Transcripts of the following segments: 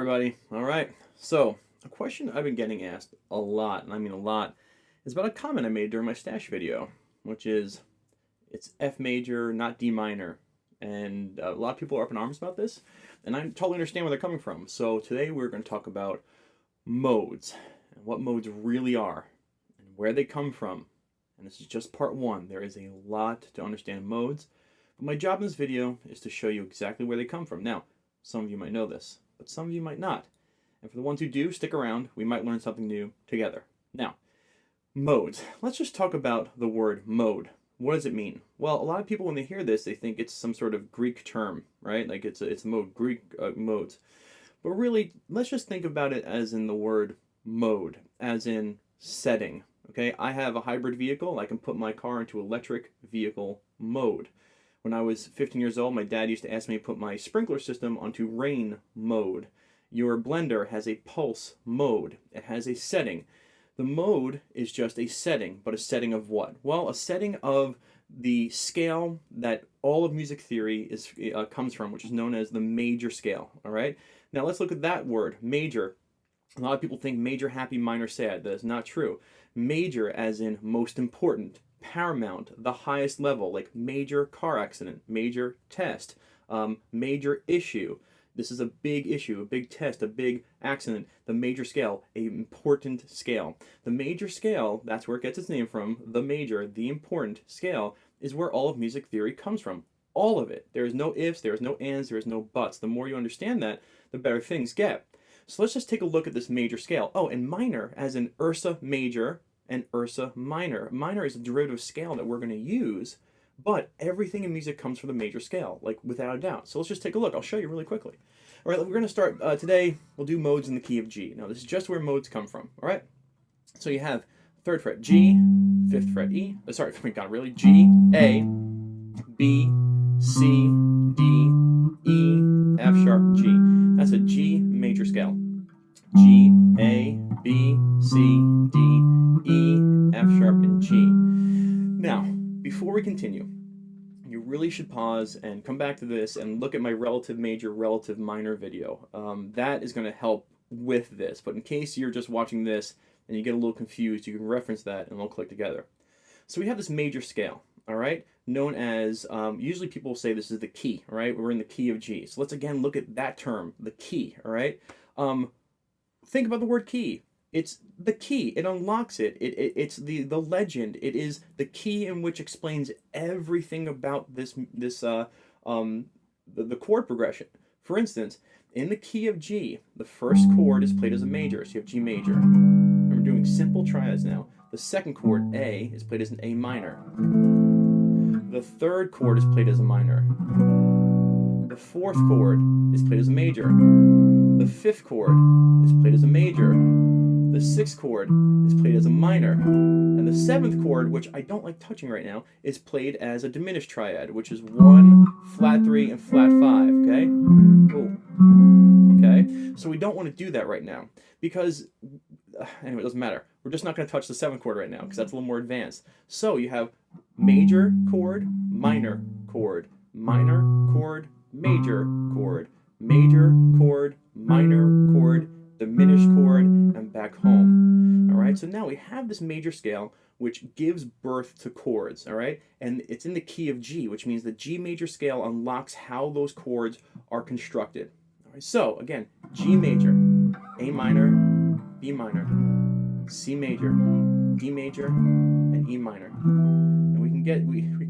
everybody. All right. So, a question I've been getting asked a lot, and I mean a lot, is about a comment I made during my stash video, which is it's F major, not D minor. And a lot of people are up in arms about this, and I totally understand where they're coming from. So, today we're going to talk about modes, and what modes really are, and where they come from. And this is just part one. There is a lot to understand modes, but my job in this video is to show you exactly where they come from. Now, some of you might know this, but some of you might not. And for the ones who do, stick around. We might learn something new together. Now, modes. Let's just talk about the word mode. What does it mean? Well, a lot of people, when they hear this, they think it's some sort of Greek term, right? Like it's a mode, Greek modes. But really, let's just think about it as in the word mode, as in setting. Okay, I have a hybrid vehicle. I can put my car into electric vehicle mode. When I was 15 years old, my dad used to ask me to put my sprinkler system onto rain mode. Your blender has a pulse mode. It has a setting. The mode is just a setting, but a setting of what? Well, a setting of the scale that all of music theory comes from, which is known as the major scale. All right. Now let's look at that word, major. A lot of people think major, happy, minor, sad. That is not true. Major as in most important, paramount, the highest level, like major car accident, major test, major issue. This is a big issue, a big test, a big accident. The major scale, an important scale. The major scale, that's where it gets its name from. The major, the important scale, is where all of music theory comes from. All of it. There is no ifs, there is no ands, there is no buts. The more you understand that, the better things get. So let's just take a look at this major scale. Oh, and minor, as in Ursa major and Ursa minor. Minor is a derivative scale that we're going to use, but everything in music comes from the major scale, like without a doubt. So let's just take a look. I'll show you really quickly. All right, we're going to start today. We'll do modes in the key of G. Now, this is just where modes come from. All right. So you have 3rd fret G, 5th fret E. Sorry, oh my God, really? G, A, B, C, D, E, F sharp, G. That's a G major scale. G, A, B, C, D, E, F sharp, and G. Now, before we continue, you really should pause and come back to this and look at my relative major, relative minor video. That is going to help with this. But in case you're just watching this and you get a little confused, you can reference that and we'll click together. So we have this major scale, all right, known as, usually people say this is the key, all right? We're in the key of G. So let's again look at that term, the key, all right? Think about the word key. It's the key. It unlocks it. It's the legend. It is the key in which explains everything about the chord progression. For instance, in the key of G, the first chord is played as a major. So you have G major. And we're doing simple triads now. The second chord, A, is played as an A minor. The third chord is played as a minor. The fourth chord is played as a major. The fifth chord is played as a major. The sixth chord is played as a minor. And the seventh chord, which I don't like touching right now, is played as a diminished triad, which is 1, flat 3, and flat 5, okay? Cool. Okay? So we don't want to do that right now because, anyway, it doesn't matter. We're just not going to touch the 7th chord right now because that's a little more advanced. So you have major chord, minor chord, major chord, minor chord, diminished chord, and back home. All right, so now we have this major scale which gives birth to chords, all right? And it's in the key of G, which means the G major scale unlocks how those chords are constructed. All right, so again, G major, A minor, B minor, C major, D major, and E minor. And we can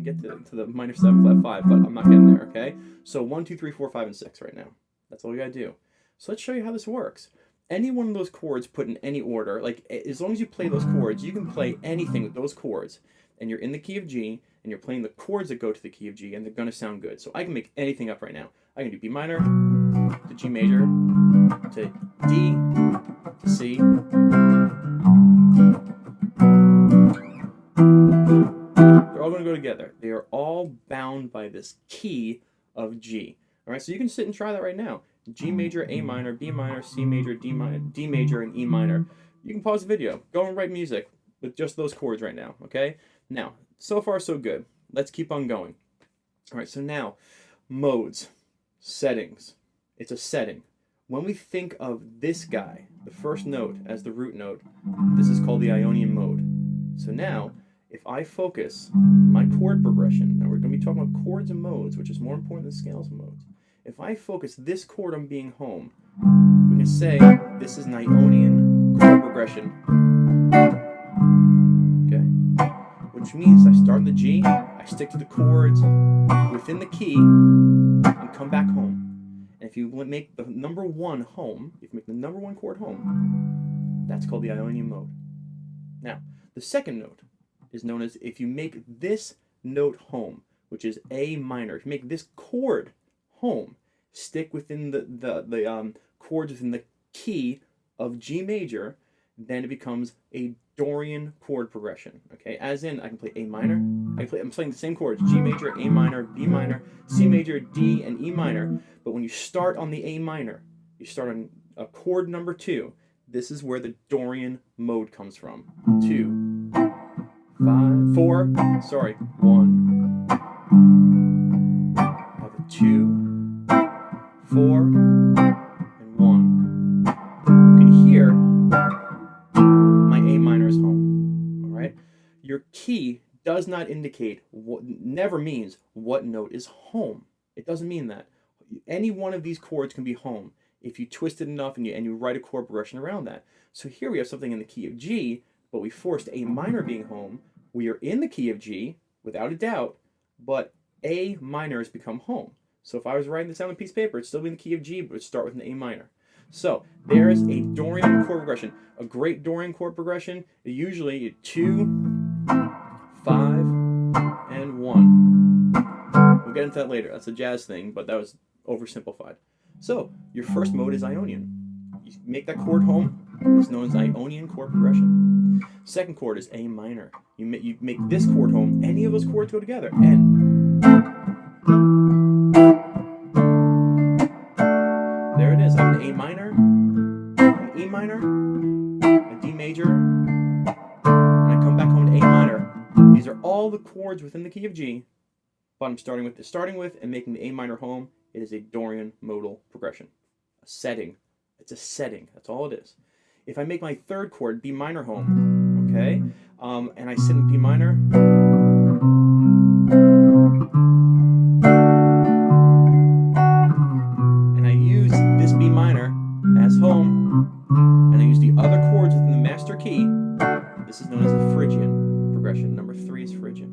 get to the minor 7 flat 5, but I'm not getting there, okay? So 1, 2, 3, 4, 5, and 6 right now. That's all we gotta do. So let's show you how this works. Any one of those chords put in any order, like as long as you play those chords, you can play anything with those chords. And you're in the key of G, and you're playing the chords that go to the key of G, and they're gonna sound good. So I can make anything up right now. I can do B minor to G major to D to C. They're all going to go together. They are all bound by this key of G. All right, so you can sit and try that right now. G major, A minor, B minor, C major, D major, and E minor. You can pause the video. Go and write music with just those chords right now, okay? Now, so far so good. Let's keep on going. All right, so now, modes, settings. It's a setting. When we think of this guy, the first note, as the root note, this is called the Ionian mode. So now, if I focus my chord progression, now we're going to be talking about chords and modes, which is more important than scales and modes. If I focus this chord on being home, we can say this is an Ionian chord progression. Okay? Which means I start in the G, I stick to the chords within the key, and come back home. And if you make the number one home, if you make the number one chord home, that's called the Ionian mode. Now, the second note is known as, if you make this note home, which is A minor, if you make this chord home, stick within the chords within the key of G major, then it becomes a Dorian chord progression. Okay, as in I can play A minor. I'm playing the same chords: G major, A minor, B minor, C major, D, and E minor. But when you start on the A minor, you start on a chord number 2. This is where the Dorian mode comes from. 2, 5, 4. Sorry, 1. I have a 2, 4, and 1. You can hear my A minor is home. All right. Your key does not indicate never means what note is home. It doesn't mean that. Any one of these chords can be home if you twist it enough and you write a chord progression around that. So here we have something in the key of G, but we forced A minor being home. We are in the key of G without a doubt, but A minor has become home. So if I was writing this down on a piece of paper, it'd still be in the key of G, but it'd start with an A minor. So there's a Dorian chord progression. A great Dorian chord progression is usually 2, 5, and 1. We'll get into that later. That's a jazz thing, but that was oversimplified. So your first mode is Ionian. You make that chord home. It's known as Ionian chord progression. Second chord is A minor. You make this chord home. Any of those chords go together. And there it is. I have an A minor, an E minor, a D major, and I come back home to A minor. These are all the chords within the key of G, but I'm starting with and making the A minor home. It is a Dorian modal progression. A setting. It's a setting. That's all it is. If I make my third chord B minor home, okay, and I sit in B minor, and I use this B minor as home, and I use the other chords within the master key, this is known as a Phrygian progression. Number 3 is Phrygian.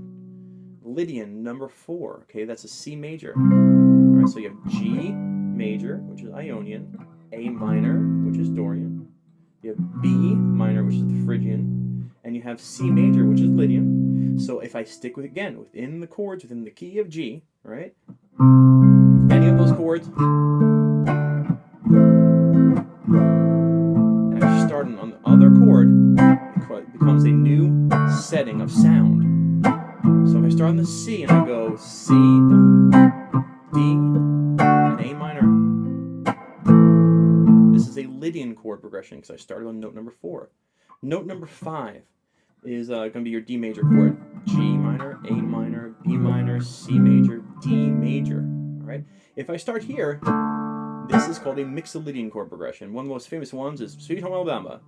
Lydian, number 4, okay, that's a C major. All right, so you have G major, which is Ionian, A minor, which is Dorian, you have B minor, which is the Phrygian, and you have C major, which is Lydian. So if I stick within the chords within the key of G, right, any of those chords, and I start on the other chord, it becomes a new setting of sound. So if I start on the C and I go C, D, and A minor, this is a Lydian chord progression because I started on note number 4. Note number 5 is going to be your D major chord. G minor, A minor, B minor, C major, D major. All right. If I start here, this is called a Mixolydian chord progression. One of the most famous ones is Sweet Home Alabama.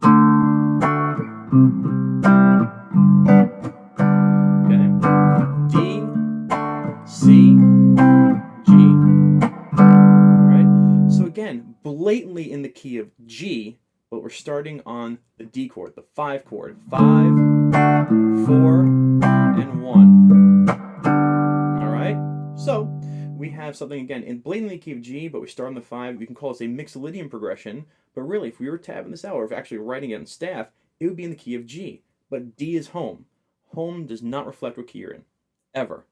Blatantly in the key of G, but we're starting on the D chord, the 5 chord. 5, 4, and 1. All right? So we have something, again, in blatantly key of G, but we start on the 5. We can call this a Mixolydian progression, but really, if we were tabbing this out, or if actually writing it on staff, it would be in the key of G. But D is home. Home does not reflect what key you're in. Ever.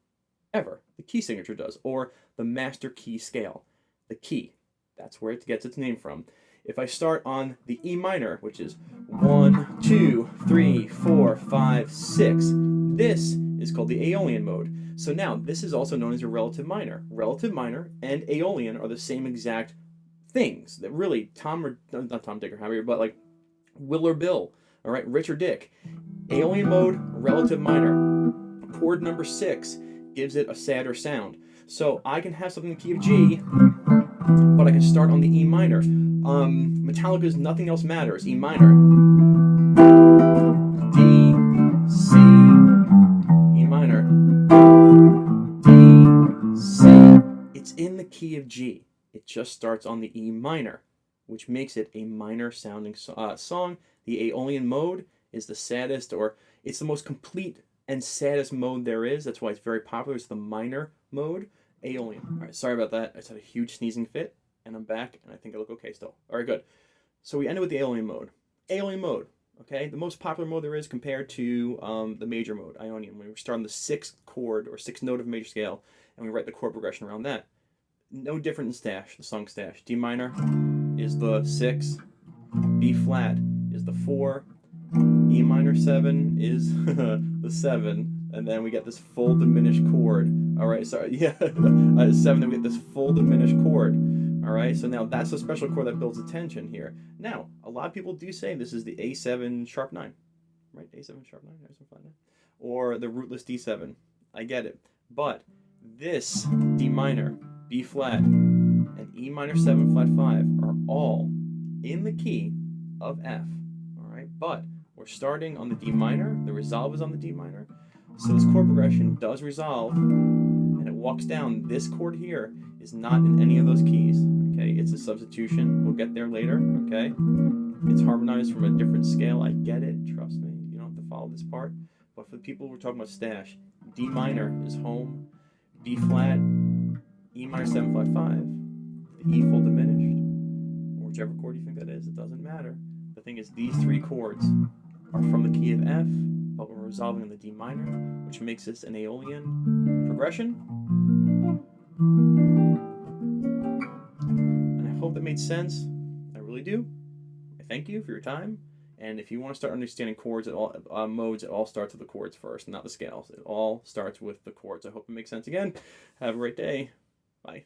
Ever. The key signature does, or the master key scale. The key. That's where it gets its name from. If I start on the E minor, which is 1, 2, 3, 4, 5, 6, this is called the Aeolian mode. So now, this is also known as your relative minor. Relative minor and Aeolian are the same exact things that really not Tom, Dick, or Harry, but like Will or Bill, all right, Rich or Dick. Aeolian mode, relative minor. Chord number 6 gives it a sadder sound. So I can have something in the key of G, but I can start on the E minor. Metallica's Nothing Else Matters, E minor, D, C, E minor, D, C. It's in the key of G. It just starts on the E minor, which makes it a minor sounding song. The Aeolian Mode is the saddest, or it's the most complete and saddest mode there is. That's why it's very popular. It's the minor mode, Aeolian. All right, sorry about that. I just had a huge sneezing fit, and I'm back, and I think I look okay still. All right, good. So we ended with the Aeolian Mode. Aeolian Mode, okay? The most popular mode there is compared to the major mode, Ionian. When we start on the 6th chord or 6th note of a major scale, and we write the chord progression around that. No different in Stash, the song Stash. D minor is the 6, B flat is the 4, E minor 7 is the 7, and then we get this full diminished chord. All right, sorry, yeah, 7, then we get this full diminished chord. All right, so now that's a special chord that builds attention here. Now, a lot of people do say this is the A7 sharp 9, right? A7 sharp 9, A7 flat 9, or the rootless D7. I get it, but this D minor, B flat, and E minor 7 flat 5 are all in the key of F. All right, but we're starting on the D minor. The resolve is on the D minor. So this chord progression does resolve, and it walks down. This chord here is not in any of those keys. Okay, it's a substitution. We'll get there later. Okay, it's harmonized from a different scale. I get it. Trust me. You don't have to follow this part. But for the people we're talking about Stash, D minor is home. B flat, E minor 7 flat 5, the E full diminished, or whichever chord you think that is, it doesn't matter. The thing is, these 3 chords are from the key of F, but we're resolving in the D minor, which makes this an Aeolian progression. And I hope that made sense. I really do. I thank you for your time. And if you want to start understanding chords, at all modes, it all starts with the chords first, not the scales. It all starts with the chords. I hope it makes sense again. Have a great day. Bye.